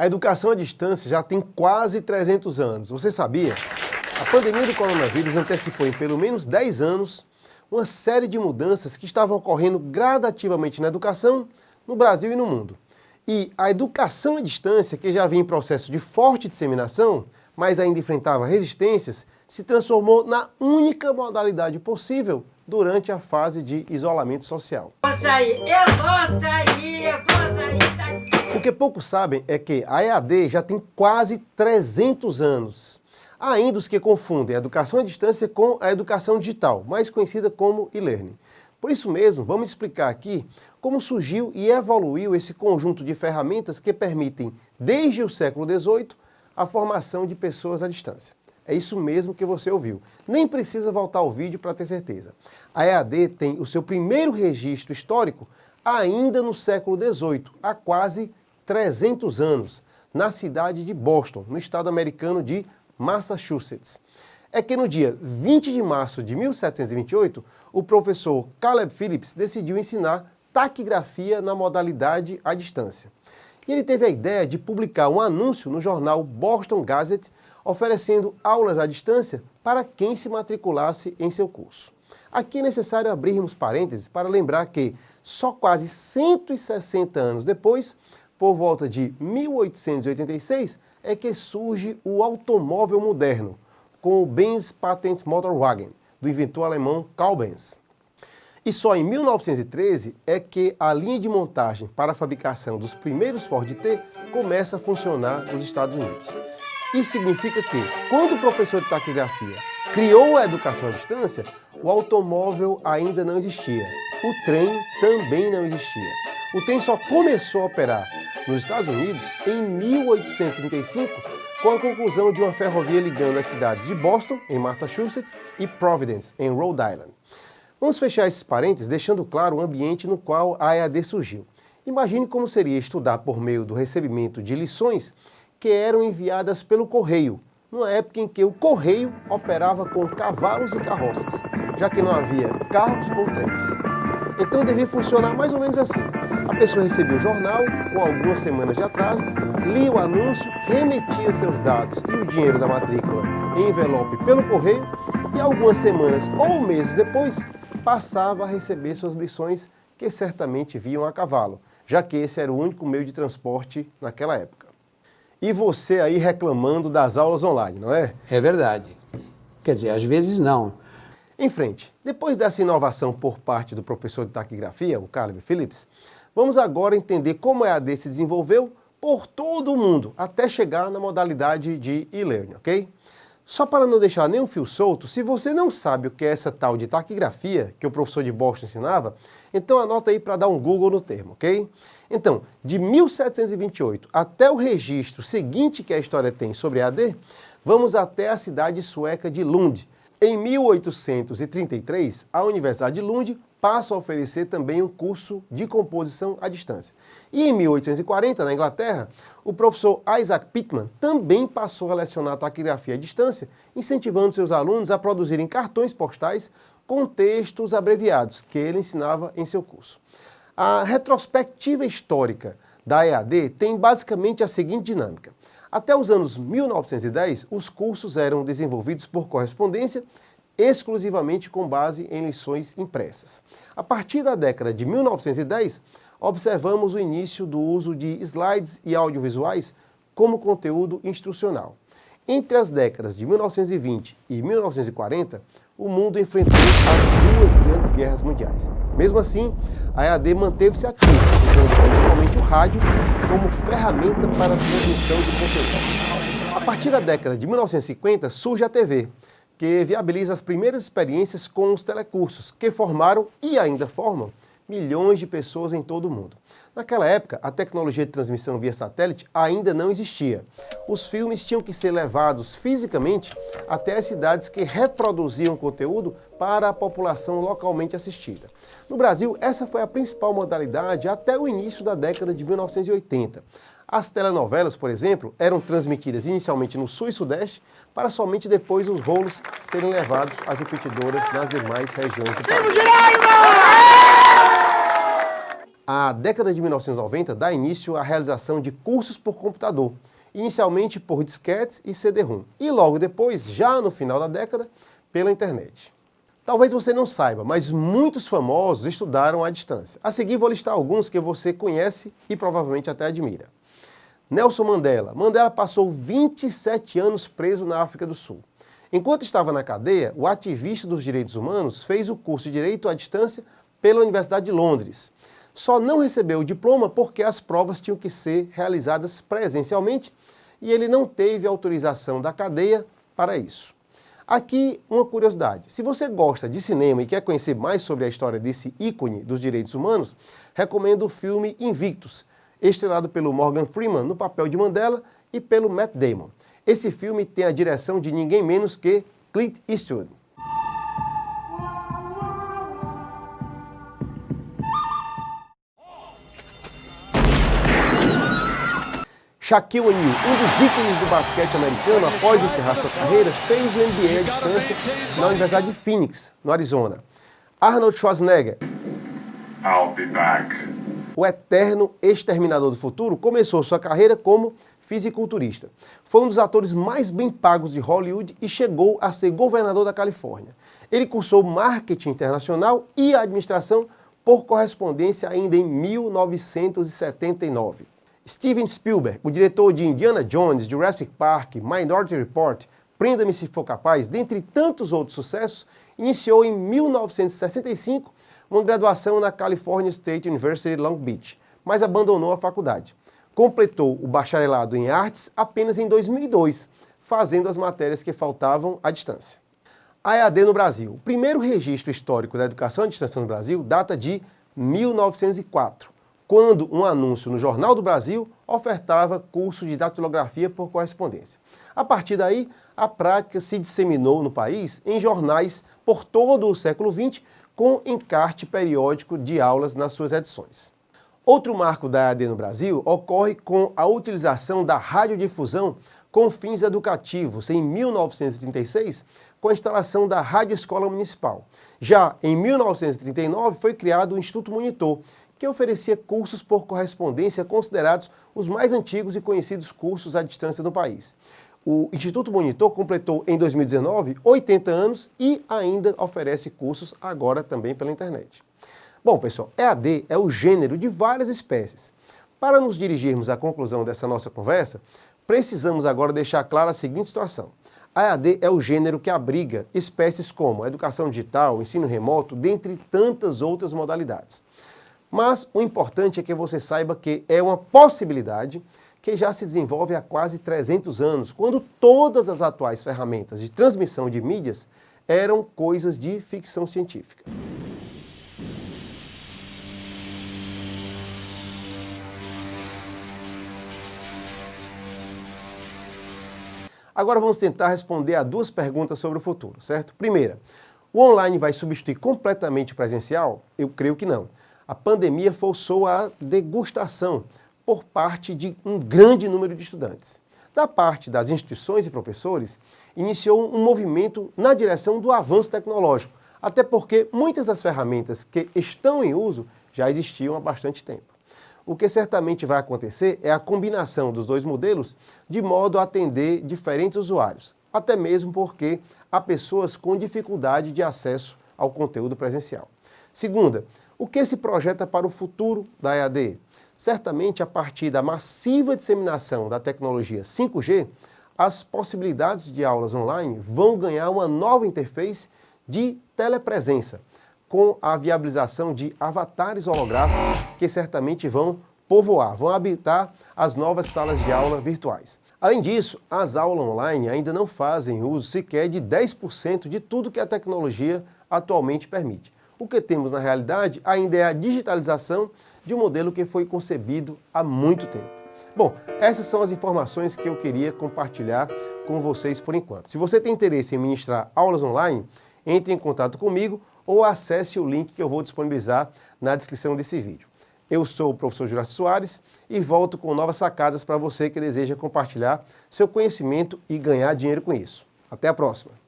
A educação à distância já tem quase 300 anos. Você sabia? A pandemia do coronavírus antecipou em pelo menos 10 anos uma série de mudanças que estavam ocorrendo gradativamente na educação, no Brasil e no mundo. E a educação à distância, que já vinha em processo de forte disseminação, mas ainda enfrentava resistências, se transformou na única modalidade possível durante a fase de isolamento social. Eu vou sair daqui. O que poucos sabem é que a EAD já tem quase 300 anos. Há ainda os que confundem a educação à distância com a educação digital, mais conhecida como e-learning. Por isso mesmo, vamos explicar aqui como surgiu e evoluiu esse conjunto de ferramentas que permitem, desde o século XVIII, a formação de pessoas à distância. É isso mesmo que você ouviu. Nem precisa voltar ao vídeo para ter certeza. A EAD tem o seu primeiro registro histórico ainda no século XVIII, há quase 300 anos, na cidade de Boston, no estado americano de Massachusetts. É que no dia 20 de março de 1728, o professor Caleb Phillips decidiu ensinar taquigrafia na modalidade à distância. E ele teve a ideia de publicar um anúncio no jornal Boston Gazette, oferecendo aulas à distância para quem se matriculasse em seu curso. Aqui é necessário abrirmos parênteses para lembrar que, só quase 160 anos depois, por volta de 1886, é que surge o automóvel moderno, com o Benz Patent Motorwagen, do inventor alemão Carl Benz. E só em 1913 é que a linha de montagem para a fabricação dos primeiros Ford T começa a funcionar nos Estados Unidos. Isso significa que, quando o professor de taquigrafia criou a educação à distância, o automóvel ainda não existia. O trem também não existia. O trem só começou a operar nos Estados Unidos em 1835, com a conclusão de uma ferrovia ligando as cidades de Boston, em Massachusetts, e Providence, em Rhode Island. Vamos fechar esses parênteses deixando claro o ambiente no qual a EAD surgiu. Imagine como seria estudar por meio do recebimento de lições que eram enviadas pelo correio, numa época em que o correio operava com cavalos e carroças, já que não havia carros ou trens. Então devia funcionar mais ou menos assim. A pessoa recebia o jornal com algumas semanas de atraso, lia o anúncio, remetia seus dados e o dinheiro da matrícula em envelope pelo correio e algumas semanas ou meses depois passava a receber suas lições que certamente vinham a cavalo, já que esse era o único meio de transporte naquela época. E você aí reclamando das aulas online, não é? É verdade. Quer dizer, às vezes não. Em frente, depois dessa inovação por parte do professor de taquigrafia, o Caleb Phillips, vamos agora entender como a EAD se desenvolveu por todo o mundo, até chegar na modalidade de e-learning, ok? Só para não deixar nenhum fio solto, se você não sabe o que é essa tal de taquigrafia que o professor de Boston ensinava, então anota aí para dar um Google no termo, ok? Então, de 1728 até o registro seguinte que a história tem sobre a EAD, vamos até a cidade sueca de Lund. Em 1833, a Universidade de Lund passa a oferecer também um curso de composição à distância. E em 1840, na Inglaterra, o professor Isaac Pitman também passou a lecionar taquigrafia à distância, incentivando seus alunos a produzirem cartões postais com textos abreviados, que ele ensinava em seu curso. A retrospectiva histórica da EAD tem basicamente a seguinte dinâmica. Até os anos 1910, os cursos eram desenvolvidos por correspondência, exclusivamente com base em lições impressas. A partir da década de 1910, observamos o início do uso de slides e audiovisuais como conteúdo instrucional. Entre as décadas de 1920 e 1940, o mundo enfrentou as duas grandes guerras mundiais. Mesmo assim, a EAD manteve-se ativa, usando principalmente o rádio como ferramenta para a transmissão de conteúdo. A partir da década de 1950, surge a TV, que viabiliza as primeiras experiências com os telecursos, que formaram e ainda formam milhões de pessoas em todo o mundo. Naquela época, a tecnologia de transmissão via satélite ainda não existia. Os filmes tinham que ser levados fisicamente até as cidades que reproduziam conteúdo para a população localmente assistida. No Brasil, essa foi a principal modalidade até o início da década de 1980. As telenovelas, por exemplo, eram transmitidas inicialmente no Sul e Sudeste, para somente depois os rolos serem levados às repetidoras nas demais regiões do país. A década de 1990 dá início à realização de cursos por computador, inicialmente por disquetes e CD-ROM, e logo depois, já no final da década, pela internet. Talvez você não saiba, mas muitos famosos estudaram à distância. A seguir vou listar alguns que você conhece e provavelmente até admira. Nelson Mandela. Mandela passou 27 anos preso na África do Sul. Enquanto estava na cadeia, o ativista dos direitos humanos fez o curso de Direito à Distância pela Universidade de Londres. Só não recebeu o diploma porque as provas tinham que ser realizadas presencialmente e ele não teve autorização da cadeia para isso. Aqui uma curiosidade, se você gosta de cinema e quer conhecer mais sobre a história desse ícone dos direitos humanos, recomendo o filme Invictus, estrelado pelo Morgan Freeman no papel de Mandela e pelo Matt Damon. Esse filme tem a direção de ninguém menos que Clint Eastwood. Shaquille O'Neal, um dos ícones do basquete americano, após encerrar sua carreira, fez o MBA à distância na Universidade de Phoenix, no Arizona. Arnold Schwarzenegger, I'll be back. O eterno exterminador do futuro, começou sua carreira como fisiculturista. Foi um dos atores mais bem pagos de Hollywood e chegou a ser governador da Califórnia. Ele cursou marketing internacional e administração por correspondência ainda em 1979. Steven Spielberg, o diretor de Indiana Jones, Jurassic Park, Minority Report, Prenda-me se for capaz, dentre tantos outros sucessos, iniciou em 1965 uma graduação na California State University Long Beach, mas abandonou a faculdade. Completou o bacharelado em artes apenas em 2002, fazendo as matérias que faltavam à distância. A EAD no Brasil. O primeiro registro histórico da educação à distância no Brasil data de 1904, quando um anúncio no Jornal do Brasil ofertava curso de datilografia por correspondência. A partir daí, a prática se disseminou no país em jornais por todo o século XX, com encarte periódico de aulas nas suas edições. Outro marco da EAD no Brasil ocorre com a utilização da radiodifusão com fins educativos em 1936, com a instalação da Rádio Escola Municipal. Já em 1939 foi criado o Instituto Monitor, que oferecia cursos por correspondência considerados os mais antigos e conhecidos cursos à distância no país. O Instituto Monitor completou em 2019 80 anos e ainda oferece cursos agora também pela internet. Bom, pessoal, EAD é o gênero de várias espécies. Para nos dirigirmos à conclusão dessa nossa conversa, precisamos agora deixar clara a seguinte situação. A EAD é o gênero que abriga espécies como a educação digital, ensino remoto, dentre tantas outras modalidades. Mas o importante é que você saiba que é uma possibilidade que já se desenvolve há quase 300 anos, quando todas as atuais ferramentas de transmissão de mídias eram coisas de ficção científica. Agora vamos tentar responder a duas perguntas sobre o futuro, certo? Primeira, o online vai substituir completamente o presencial? Eu creio que não. A pandemia forçou a degustação por parte de um grande número de estudantes. Da parte das instituições e professores, iniciou um movimento na direção do avanço tecnológico, até porque muitas das ferramentas que estão em uso já existiam há bastante tempo. O que certamente vai acontecer é a combinação dos dois modelos de modo a atender diferentes usuários, até mesmo porque há pessoas com dificuldade de acesso ao conteúdo presencial. Segunda, o que se projeta para o futuro da EAD? Certamente, a partir da massiva disseminação da tecnologia 5G, as possibilidades de aulas online vão ganhar uma nova interface de telepresença, com a viabilização de avatares holográficos que certamente vão povoar, vão habitar as novas salas de aula virtuais. Além disso, as aulas online ainda não fazem uso sequer de 10% de tudo que a tecnologia atualmente permite. O que temos na realidade ainda é a digitalização de um modelo que foi concebido há muito tempo. Bom, essas são as informações que eu queria compartilhar com vocês por enquanto. Se você tem interesse em ministrar aulas online, entre em contato comigo ou acesse o link que eu vou disponibilizar na descrição desse vídeo. Eu sou o professor Juraci Soares e volto com novas sacadas para você que deseja compartilhar seu conhecimento e ganhar dinheiro com isso. Até a próxima!